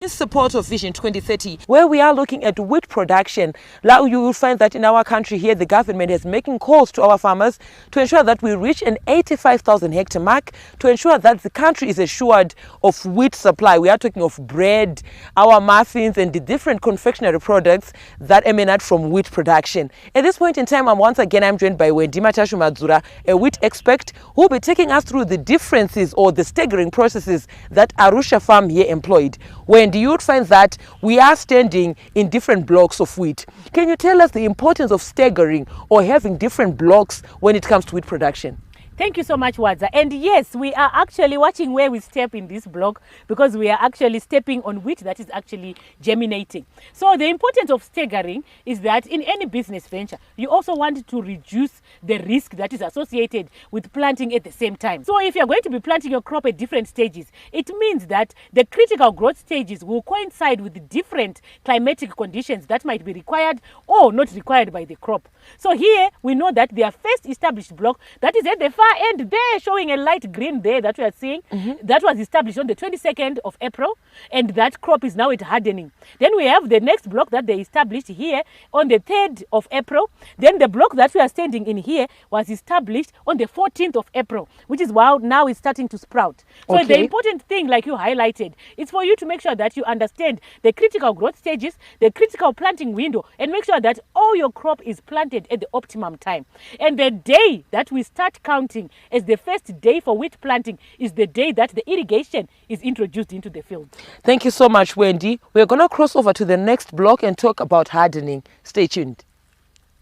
In support of Vision 2030, where we are looking at wheat production, now you will find that in our country here, the government is making calls to our farmers to ensure that we reach an 85,000 hectare mark, to ensure that the country is assured of wheat supply. We are talking of bread, our muffins, and the different confectionery products that emanate from wheat production. At this point in time, I'm joined by Wendy Madzura, a wheat expert, who will be taking us through the differences or the staggering processes that Arusha farm here employed. Wendy, you would find that we are standing in different blocks of wheat. Can you tell us the importance of staggering or having different blocks when it comes to wheat production? Thank you so much, Wadza. And yes, we are actually watching where we step in this block, because we are actually stepping on wheat that is actually germinating. So the importance of staggering is that in any business venture, you also want to reduce the risk that is associated with planting at the same time. So if you're going to be planting your crop at different stages, it means that the critical growth stages will coincide with the different climatic conditions that might be required or not required by the crop. So here we know that their first established block that is at the far end there, showing a light green there that we are seeing, that was established on the 22nd of April, and that crop is now at hardening. Then we have the next block that they established here on the 3rd of April. Then the block that we are standing in here was established on the 14th of April, which is why now it's starting to sprout. So the important thing, like you highlighted, is for you to make sure that you understand the critical growth stages, the critical planting window, and make sure that all your crop is planted at the optimum time. And the day that we start counting as the first day for wheat planting is the day that the irrigation is introduced into the field. Thank you so much, Wendy. We're going to cross over to the next block and talk about hardening. Stay tuned.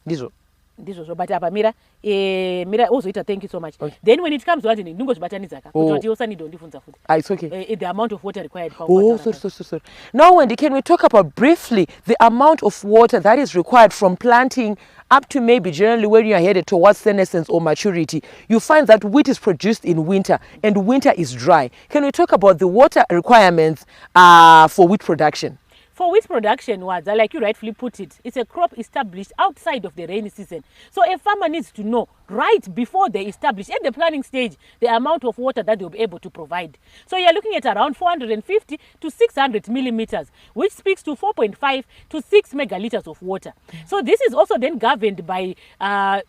Dizo. But mira also thank you so much. Okay. Then when it comes to hardening, it's okay. The amount of water required. Sorry. Now, Wendy, can we talk about briefly the amount of water that is required from planting up to maybe generally when you are headed towards senescence or maturity? You find that wheat is produced in winter and winter is dry. Can we talk about the water requirements for wheat production? For wheat production, Wadza, like you rightfully put it, it's a crop established outside of the rainy season. So a farmer needs to know right before they establish at the planning stage the amount of water that they'll be able to provide. So you're looking at around 450 to 600 millimeters, which speaks to 4.5 to 6 megaliters of water. So this is also then governed by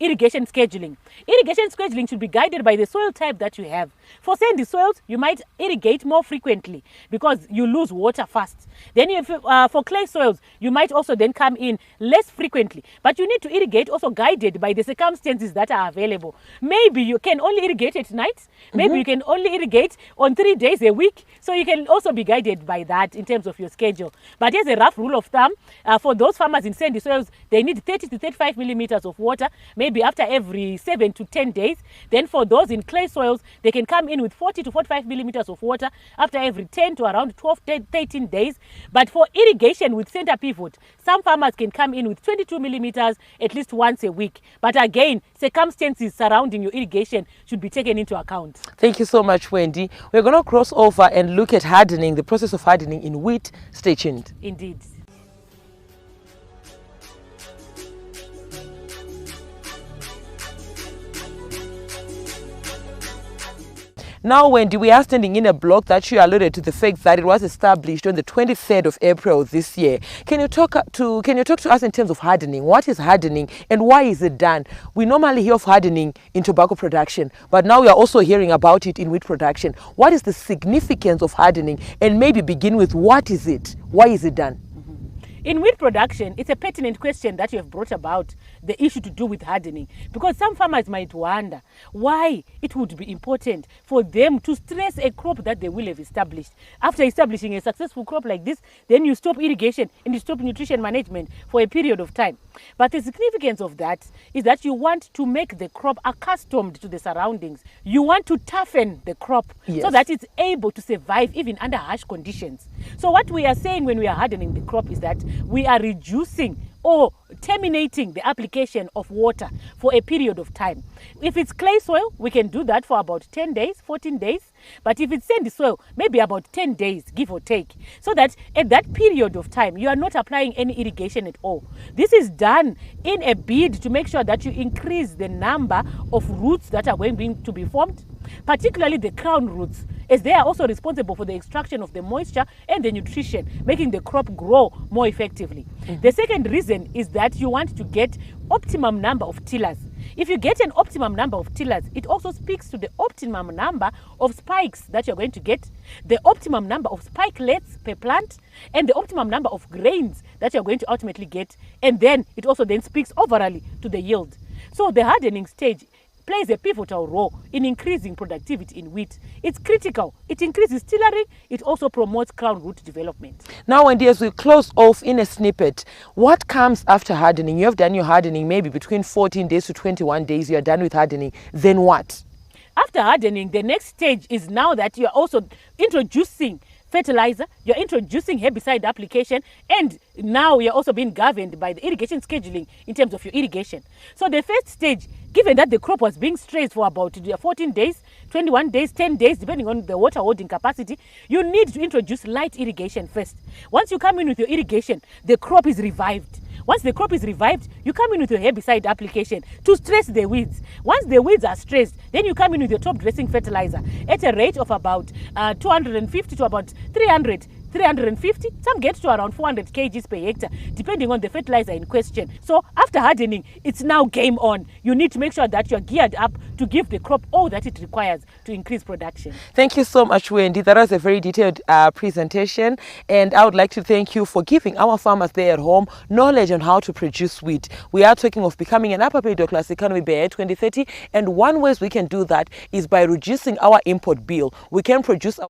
irrigation scheduling. Irrigation scheduling should be guided by the soil type that you have. For sandy soils, you might irrigate more frequently because you lose water fast. Then if for clay soils, you might also then come in less frequently. But you need to irrigate also guided by the circumstances that are available. Maybe you can only irrigate at night. Maybe you can only irrigate on 3 days a week. So you can also be guided by that in terms of your schedule. But as a rough rule of thumb, for those farmers in sandy soils, they need 30 to 35 millimeters of water, maybe after every 7 to 10 days. Then for those in clay soils, they can come in with 40 to 45 millimeters of water after every 10 to around 12, 13 days. But for irrigation with center pivot, some farmers can come in with 22 millimeters at least once a week. But again, circumstances surrounding your irrigation should be taken into account. Thank you so much, Wendy. We're going to cross over and look at hardening, the process of hardening in wheat. Stay tuned. Indeed. Now, Wendy, we are standing in a block that you alluded to the fact that it was established on the 23rd of April this year. Can you talk to us in terms of hardening? What is hardening and why is it done? We normally hear of hardening in tobacco production, but now we are also hearing about it in wheat production. What is the significance of hardening? And maybe begin with what is it? Why is it done? In wheat production, it's a pertinent question that you have brought about, the issue to do with hardening, because some farmers might wonder why it would be important for them to stress a crop that they will have established. After establishing a successful crop like this, then you stop irrigation and you stop nutrition management for a period of time. But the significance of that is that you want to make the crop accustomed to the surroundings. You want to toughen the crop so that it's able to survive even under harsh conditions. So what we are saying when we are hardening the crop is that we are reducing or terminating the application of water for a period of time. If it's clay soil, we can do that for about 10 days, 14 days. But if it's sandy soil, maybe about 10 days, give or take. So that at that period of time, you are not applying any irrigation at all. This is done in a bid to make sure that you increase the number of roots that are going to be formed. particularly the crown roots, as they are also responsible for the extraction of the moisture and the nutrition, making the crop grow more effectively. The second reason is that you want to get optimum number of tillers. If you get an optimum number of tillers, it also speaks to the optimum number of spikes that you're going to get, the optimum number of spikelets per plant, and the optimum number of grains that you're going to ultimately get. And then it also then speaks overall to the yield. So the hardening stage plays a pivotal role in increasing productivity in wheat. It's critical. It increases tillering. It also promotes crown root development. Now, Wendy, as we close off in a snippet, what comes after hardening? You have done your hardening maybe between 14 days to 21 days. You are done with hardening. Then what? After hardening, the next stage is now that you are also introducing fertilizer, you're introducing herbicide application, and now you're also being governed by the irrigation scheduling in terms of your irrigation. So the first stage, given that the crop was being stressed for about 14 days, 21 days, 10 days, depending on the water holding capacity, you need to introduce light irrigation first. Once you come in with your irrigation, the crop is revived. Once the crop is revived, you come in with your herbicide application to stress the weeds. Once the weeds are stressed, then you come in with your top dressing fertilizer at a rate of about 250 to about 350, some get to around 400 kgs per hectare, depending on the fertilizer in question. So after hardening, it's now game on. You need to make sure that you're geared up to give the crop all that it requires to increase production. Thank you so much, Wendy. That was a very detailed presentation, and I would like to thank you for giving our farmers there at home knowledge on how to produce wheat. We are talking of becoming an upper middle class economy by 2030, and one way we can do that is by reducing our import bill. We can produce